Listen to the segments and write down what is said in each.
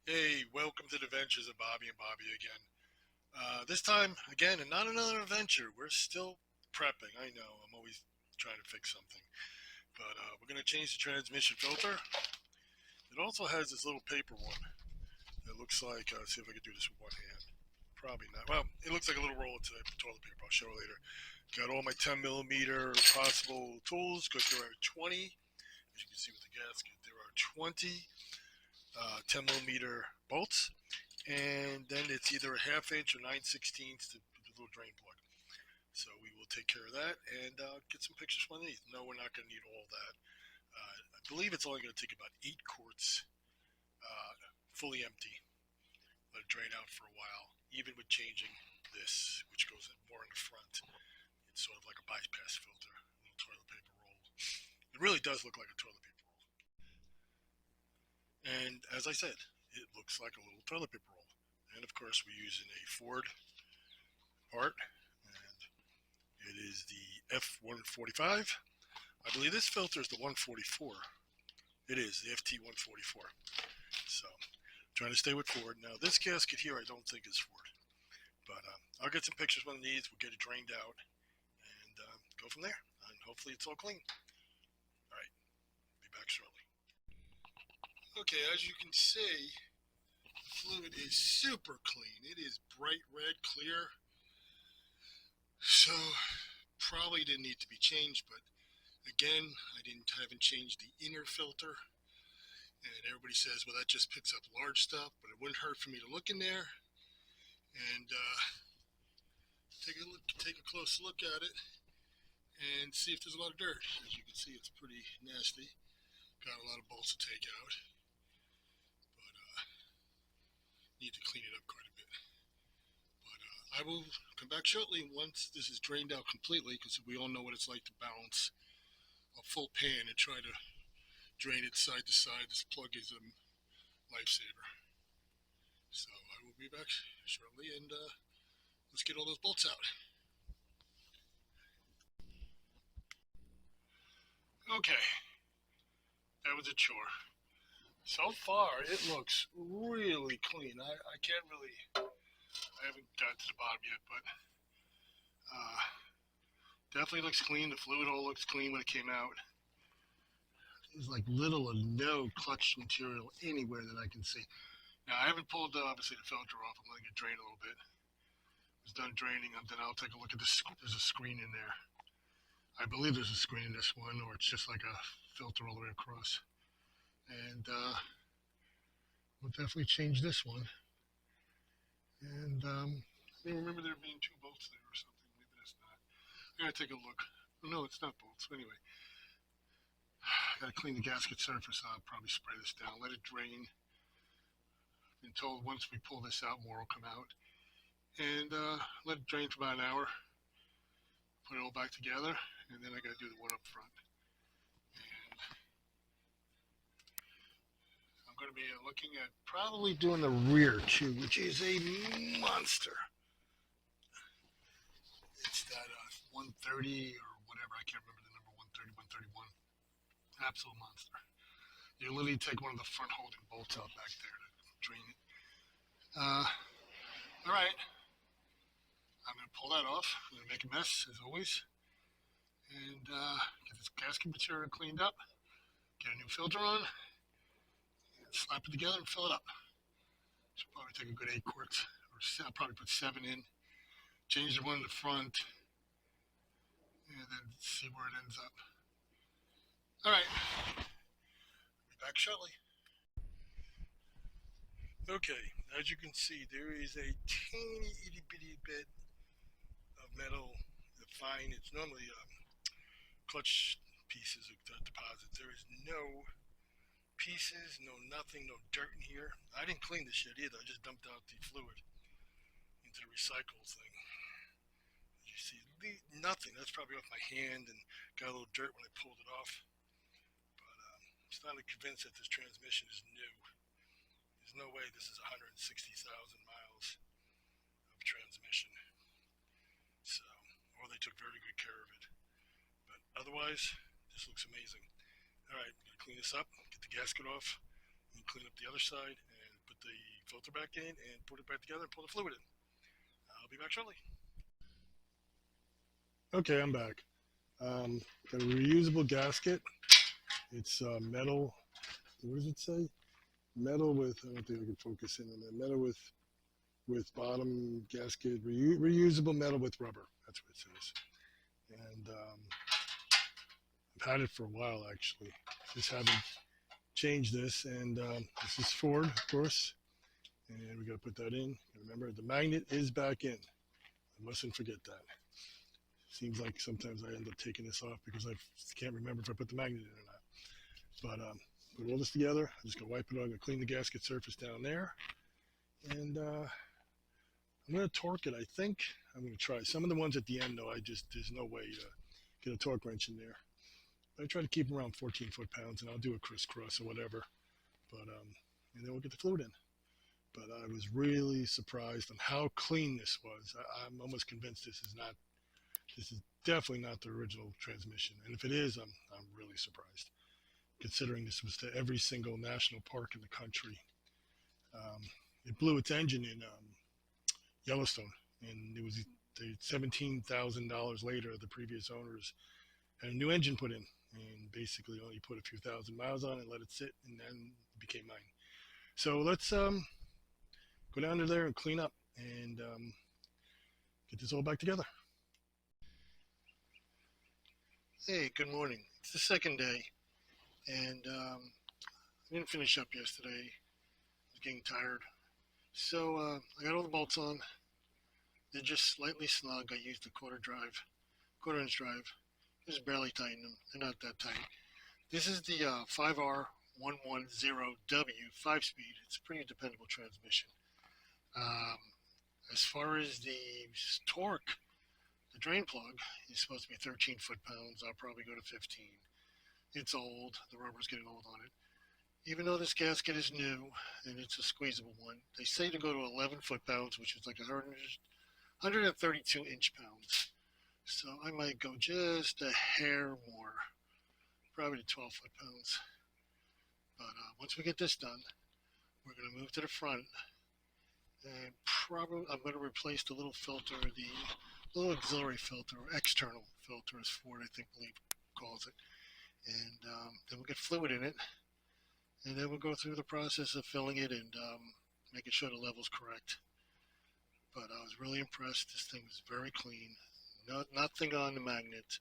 Hey, welcome to the adventures of Bobby and Bobby again. This time, again, and not another adventure. We're still prepping. I know, I'm always trying to fix something. But we're going to change the transmission filter. It also has this little paper one. It looks like, see if I can do this with one hand. Probably not. Well, it looks like a little roll of toilet paper. I'll show you later. Got all my 10 millimeter possible tools because there are 20. As you can see with the gasket, there are 20 10 millimeter bolts, and then it's either a half inch or 9/16 to the little drain plug. So we will take care of that and get some pictures from underneath. No, we're not going to need all that. I believe it's only going to take about 8 quarts, fully empty. Let it drain out for a while, even with changing this, which goes more in the front. It's sort of like a bypass filter, a little toilet paper roll. It really does look like a toilet paper roll. And as I said, it looks like a little toilet paper roll. And of course, we're using a Ford part, and it is the F145. I believe this filter is the 144. It is the FT144. So, trying to stay with Ford. Now, this gasket here, I don't think is Ford, but I'll get some pictures when it needs. We'll get it drained out and go from there. And hopefully, it's all clean. All right, be back shortly. Okay, as you can see, the fluid is super clean. It is bright red, clear. So probably didn't need to be changed, but again, haven't changed the inner filter. And everybody says, well, that just picks up large stuff, but it wouldn't hurt for me to look in there and take a close look at it, and see if there's a lot of dirt. As you can see, it's pretty nasty. Got a lot of bolts to take out, but need to clean it up quite a bit. But I will come back shortly once this is drained out completely, because we all know what it's like to balance a full pan and try to drain it side to side. This plug is a lifesaver. So I will be back shortly, and let's get all those bolts out. Okay, that was a chore. So far, it looks really clean. I can't really, I haven't got to the bottom yet, but uh, definitely looks clean. The fluid all looks clean when it came out. There's like little or no clutch material anywhere that I can see. Now, I haven't pulled, obviously, the filter off. I'm letting it drain a little bit. It's done draining, and then I'll take a look at this. There's a screen in there. I believe there's a screen in this one, or it's just like a filter all the way across. And we'll definitely change this one. And I remember there being two bolts there or something. Maybe that's not. I gotta take a look. Oh, no, it's not bolts. Anyway, I gotta clean the gasket surface. I'll probably spray this down, let it drain. I've been told once we pull this out, more will come out. And let it drain for about an hour. Put it all back together, and then I gotta do the one up front. And I'm going to be looking at probably doing the rear too, which is a monster. It's that 130 or whatever. I can't remember the number, 130, 131. Absolute monster. You literally take one of the front holding bolts out back there to drain it. Uh, all right. I'm going to pull that off. I'm going to make a mess, as always. And get this gasket material cleaned up. Get a new filter on. And slap it together and fill it up. Should probably take a good 8 quarts. Or I'll probably put 7 in. Change the one in the front. And then see where it ends up. All right. I'll be back shortly. Okay, as you can see, there is a teeny itty bitty bit of metal, fine. It's normally clutch pieces of deposits. There is no pieces, no nothing, no dirt in here. I didn't clean this shit either. I just dumped out the fluid into the recycles thing. As you see, nothing. That's probably off my hand and got a little dirt when I pulled it off. But I'm starting to convinced that this transmission is new. There's no way this is 160,000 miles of transmission. So, or they took very good care of it. But otherwise, this looks amazing. All right, I'm gonna clean this up, get the gasket off, and clean up the other side, and put the filter back in and put it back together and pull the fluid in. I'll be back shortly. Okay, I'm back. Got a reusable gasket. It's metal. What does it say? Metal with, I don't think I can focus in on that. Metal with bottom gasket, reusable metal with rubber. That's what it says. And I've had it for a while actually. Just haven't changed this. And this is Ford, of course. And we got to put that in. Remember, the magnet is back in. I mustn't forget that. Seems like sometimes I end up taking this off because I can't remember if I put the magnet in or not. But put all this together. I'm just going to wipe it on. I'm going to clean the gasket surface down there. And I'm going to torque it, I think. I'm going to try. Some of the ones at the end, though, there's no way to get a torque wrench in there. But I try to keep them around 14 foot-pounds, and I'll do a crisscross or whatever. But and then we'll get the fluid in. But I was really surprised on how clean this was. I'm almost convinced this is definitely not the original transmission. And if it is, I'm really surprised, considering this was to every single national park in the country. It blew its engine in Yellowstone, and it was $17,000 later. The previous owners had a new engine put in, and basically only put a few thousand miles on it, let it sit, and then it became mine. So let's go down to there and clean up and get this all back together. Hey, good morning. It's the second day, and I didn't finish up yesterday. I was getting tired. So I got all the bolts on. They're just slightly snug. I used a quarter-inch drive. Just barely tighten them. They're not that tight. This is the 5R110W 5-speed. It's a pretty dependable transmission. As far as the torque, the drain plug is supposed to be 13 foot-pounds. I'll probably go to 15. It's old. The rubber's getting old on it. Even though this gasket is new and it's a squeezable one, they say to go to 11 foot-pounds, which is like 132 inch-pounds. So I might go just a hair more, probably to 12 foot-pounds. But once we get this done, we're going to move to the front. And probably I'm going to replace the little filter, the little auxiliary filter, or external filter, as Ford, I believe calls it. And then we'll get fluid in it. And then we'll go through the process of filling it and making sure the level's correct. But I was really impressed. This thing was very clean. Nothing on the magnet.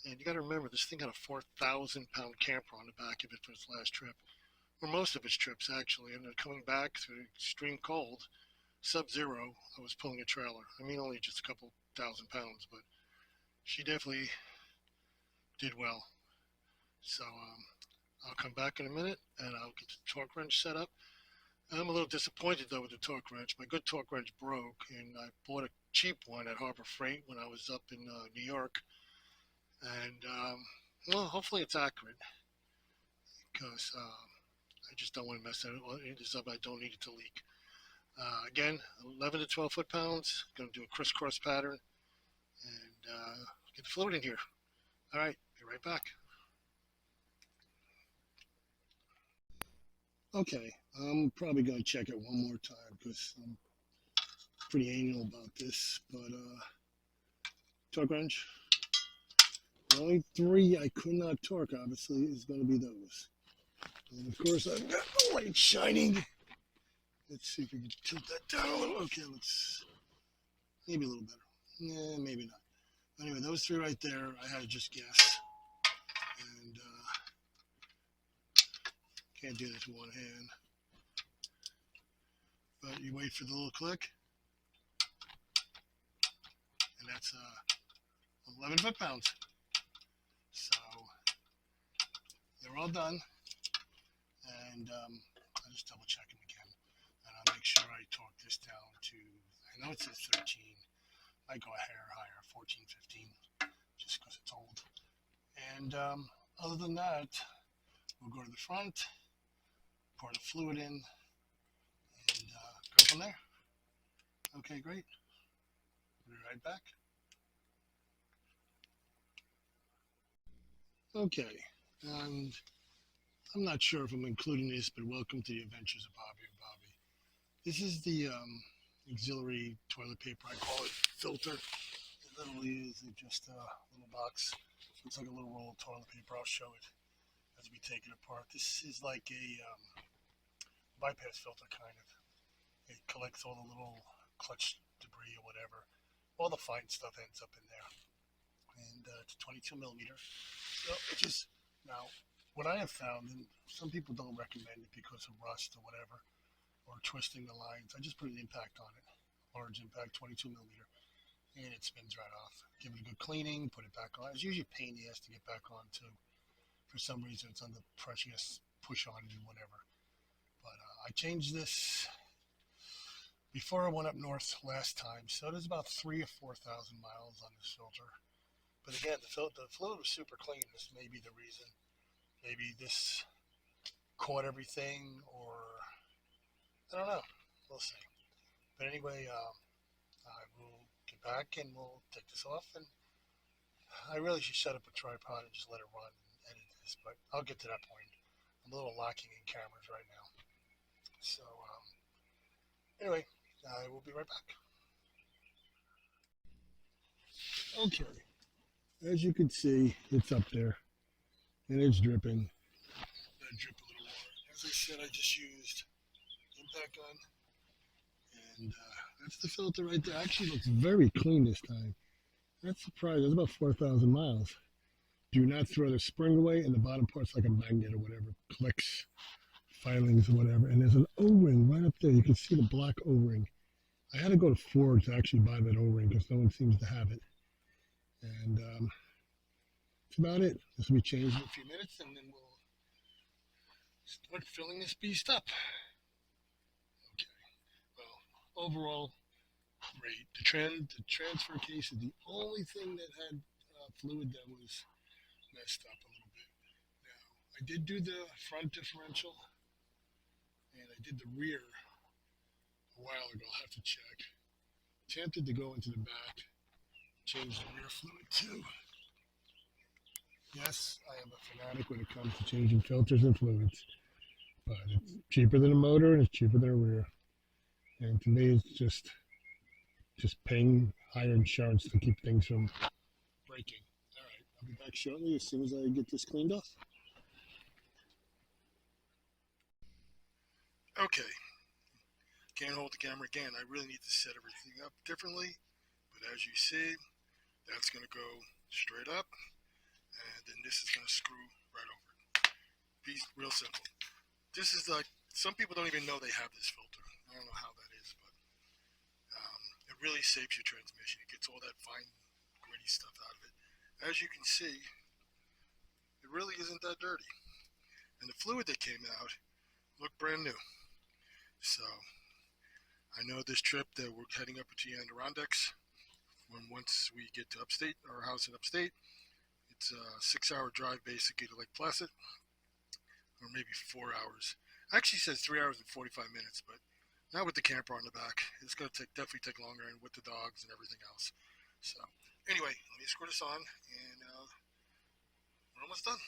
And you got to remember, this thing had a 4,000-pound camper on the back of it for its last trip. Or most of its trips, actually. And then coming back through extreme cold, sub-zero, I was pulling a trailer. I mean, only just a couple thousand pounds, but she definitely did well. So I'll come back in a minute, and I'll get the torque wrench set up. I'm a little disappointed, though, with the torque wrench. My good torque wrench broke, and I bought a cheap one at Harbor Freight when I was up in New York. And, well, hopefully it's accurate, because I just don't want to mess it up. I don't need it to leak. Again, 11 to 12 foot-pounds. Going to do a crisscross pattern and get the fluid in here. All right, be right back. Okay, I'm probably going to check it one more time because I'm pretty anal about this. But torque wrench. The only three I could not torque, obviously, is going to be those. And of course, I've got the light shining. Let's see if we can tilt that down a little. Okay, let's maybe a little better. Nah, maybe not. Anyway, those three right there, I had to just guess. And can't do this with one hand. But you wait for the little click. And that's 11 foot-pounds. So they're all done. And I'll just double check them again. And I'll make sure I torque this down to, I know it says 13. I go a hair higher, 14, 15, just because it's old. And other than that, we'll go to the front, pour the fluid in, and go from there. Okay, great. We'll be right back. Okay, and I'm not sure if I'm including this, but welcome to the adventures of Bobby and Bobby. This is the auxiliary toilet paper. I call it filter. It literally is just a little box. Looks like a little roll of toilet paper. I'll show it as we take it apart. This is like a bypass filter, kind of. It collects all the little clutch debris or whatever. All the fine stuff ends up in there. And it's 22 millimeter. So it just, now, what I have found, and some people don't recommend it because of rust or whatever, or twisting the lines, I just put an impact on it. Large impact, 22 millimeter. And it spins right off. Give it a good cleaning, put it back on. It's usually a pain in the ass to get back on too. For some reason, it's under pressure, you push on it and whatever. But I changed this before I went up north last time, so there's about 3,000 or 4,000 miles on this filter. But again, the fluid was super clean. This may be the reason. Maybe this caught everything, or I don't know. We'll see. But anyway, I will get back and we'll take this off. And I really should set up a tripod and just let it run and edit this, but I'll get to that point. I'm a little lacking in cameras right now. So anyway, I will be right back. Okay, as you can see, it's up there and it's dripping. I drip a little more. As I said, I just used impact gun, and that's the filter right there. Actually looks very clean this time. That's surprising. It's about 4,000 miles. Do not throw the spring away, and the bottom part's like a magnet or whatever. Clicks, filings or whatever. And there's an O-ring right up there. You can see the black O-ring. I had to go to Ford to actually buy that O-ring because no one seems to have it. And that's about it. This will be changed in a few minutes, and then we'll start filling this beast up. Okay. Well, overall, great. The transfer case is the only thing that had fluid that was messed up a little bit. Now, I did do the front differential, and I did the rear a while ago. I'll have to check. Tempted to go into the back, change the rear fluid too. Yes, I am a fanatic when it comes to changing filters and fluids, but it's cheaper than a motor and it's cheaper than a rear. And to me, it's just paying higher insurance to keep things from breaking. All right, I'll be back shortly as soon as I get this cleaned off. Okay, can't hold the camera again. I really need to set everything up differently, but as you see, that's going to go straight up, and then this is going to screw right over it. Real simple. This is like, some people don't even know they have this filter. I don't know how that is, but it really saves your transmission. It gets all that fine, gritty stuff out of it. As you can see, it really isn't that dirty. And the fluid that came out looked brand new. So I know this trip that we're heading up to the Adirondacks, once we get to upstate, our house in upstate, it's a 6-hour drive basically to Lake Placid, or maybe 4 hours. Actually says 3 hours and 45 minutes, but not with the camper on the back. It's going to definitely take longer, and with the dogs and everything else. So anyway, let me screw this on, and we're almost done.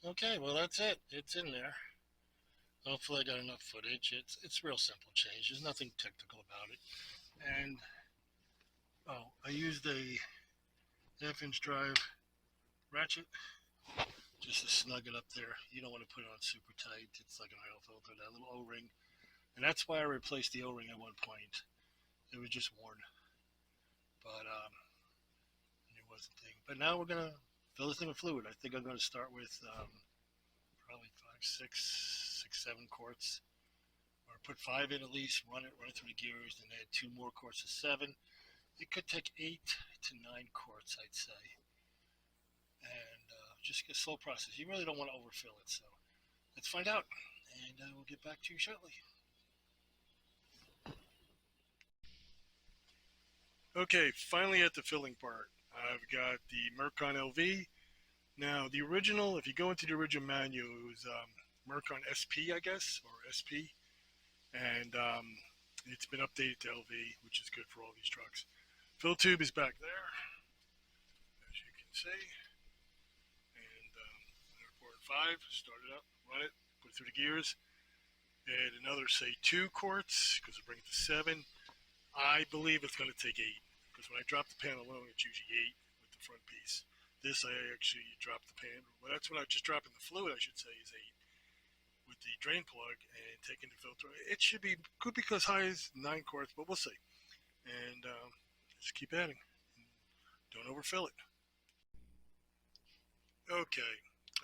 Okay, well that's it. It's in there. Hopefully I got enough footage. It's real simple change. There's nothing technical about it. And I used a half-inch drive ratchet just to snug it up there. You don't want to put it on super tight. It's like an oil filter, that little O-ring. And that's why I replaced the O-ring at one point. It was just worn. But it wasn't thing. But now we're gonna fill this thing with fluid. I think I'm gonna start with probably 5, 6, 7 quarts, or put 5 in at least. Run it through the gears, and add 2 more quarts of 7. It could take 8 to 9 quarts, I'd say, and just a slow process. You really don't want to overfill it, so let's find out, and we'll get back to you shortly. Okay, finally at the filling part. I've got the Mercon LV. Now, the original, if you go into the original manual, it was Mercon SP, I guess, or SP, and it's been updated to LV, which is good for all these trucks. Fill tube is back there, as you can see, and port 5, start it up, run it, put it through the gears. add another, say, 2 quarts, because we'll bring it to 7. I believe it's going to take 8, because when I drop the pan alone, it's usually 8 with the front piece. This, I actually drop the pan. Well, that's when I just drop in the fluid, I should say, is 8 with the drain plug and taking the filter. It should be, could be as high as 9 quarts, but we'll see. And just keep adding. Don't overfill it. Okay,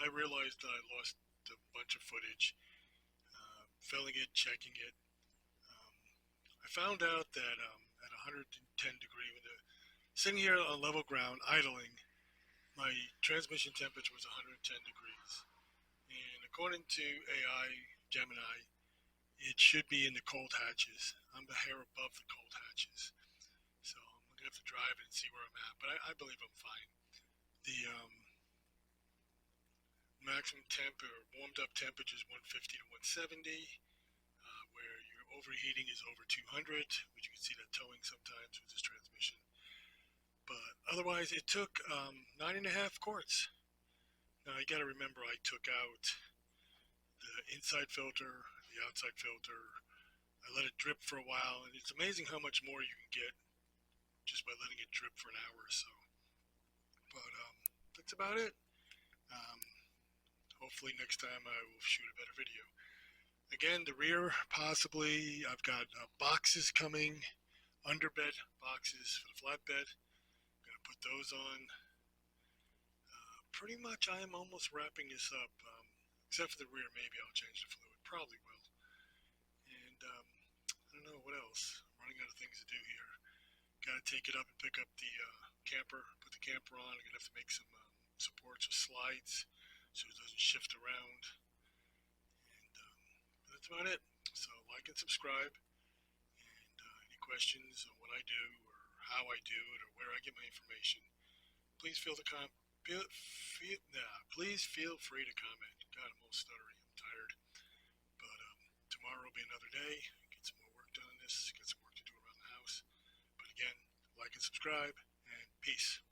I realized that I lost a bunch of footage, filling it, checking it. I found out that at 110 degree, when sitting here on level ground idling, my transmission temperature was 110 degrees. And according to AI Gemini, it should be in the cold hatches. I'm the hair above the cold hatches. So I'm going to have to drive it and see where I'm at. But I believe I'm fine. The maximum temp or warmed up temperature is 150 to 170, where your overheating is over 200, which you can see that towing sometimes with this transmission. But otherwise, it took 9.5 quarts. Now you got to remember, I took out the inside filter, the outside filter. I let it drip for a while, and it's amazing how much more you can get just by letting it drip for an hour or so. But that's about it. Hopefully next time I will shoot a better video. Again, the rear, possibly, I've got boxes coming, underbed boxes for the flatbed. I'm going to put those on. Pretty much I am almost wrapping this up, except for the rear. Maybe I'll change the fluid, probably will. And I don't know what else. I'm running out of things to do here. Got to take it up and pick up the camper, put the camper on. I'm going to have to make some supports or slides so it doesn't shift around. And that's about it. So like and subscribe. And any questions on what I do or how I do it or where I get my information, please feel free to comment. God, I'm all stuttery. I'm tired. But tomorrow will be another day. Get some more work done on this. Get some work to do around the house. But again, like and subscribe, and peace.